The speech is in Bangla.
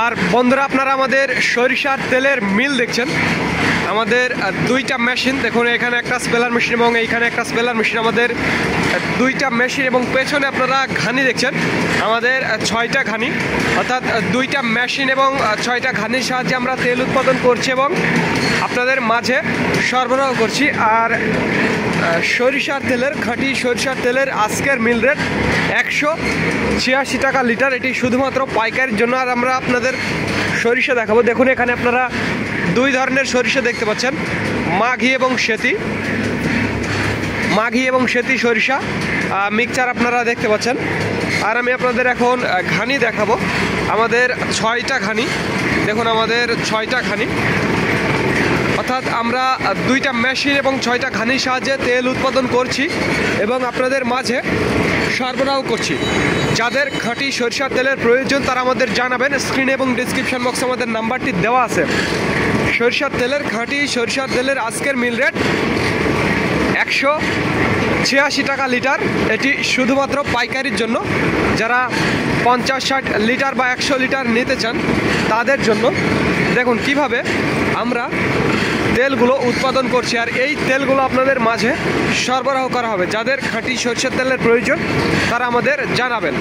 আর বন্ধুরা, আপনারা আমাদের সরিষার তেলের মিল দেখছেন। আমাদের দুইটা মেশিন দেখুন, এখানে একটা স্পেলার মেশিন এবং এইখানে একটা স্পেলার মেশিন। আমাদের দুইটা মেশিন এবং পেছনে আপনারা ঘানি দেখছেন, আমাদের 6টা ঘানি, অর্থাৎ দুইটা মেশিন এবং 6টা ঘানির সাহায্যে আমরা তেল উৎপাদন করছি এবং আপনাদের মাঝে সরবরাহ করছি। আর সরিষার তেলের, খাঁটি সরিষার তেলের আজকের মিল রেট 186 টাকা লিটার। এটি শুধুমাত্র পাইকারির জন্য। আর আমরা আপনাদের সরিষা দেখাবো। দেখুন, এখানে আপনারা দুই ধরনের সরিষা দেখতে পাচ্ছেন, মাঘি এবং সেতি। মাঘি এবং সেতি সরিষা মিক্সচার আপনারা দেখতে পাচ্ছেন। আর আমি আপনাদের এখন ঘানি দেখাবো। আমাদের 6টা ঘানি দেখুন, আমাদের 6টা ঘানি, অর্থাৎ আমরা দুইটা মেশিন এবং 6টা ঘানির সাহায্যে তেল উৎপাদন করছি এবং আপনাদের মাঝে সরবরাহ করছি। যাদের খাঁটি সরিষার তেলের প্রয়োজন তারা আমাদের জানাবেন। স্ক্রিন এবং ডিসক্রিপশন বক্সে আমাদের নাম্বারটি দেওয়া আছে। সরিষার তেলের, খাঁটি সরিষার তেলের আজকের মিল রেট 186 টাকা লিটার। এটি শুধুমাত্র পাইকারির জন্য। যারা 50-60 লিটার বা 100 লিটার নিতে চান তাদের জন্য। দেখুন কিভাবে আমরা তেলগুলো উৎপাদন করছি, আর এই তেলগুলো আপনাদের মাঝে সরবরাহ করা হবে। যাদের খাঁটি সরিষার তেলের প্রয়োজন তারা আমাদের জানাবেন।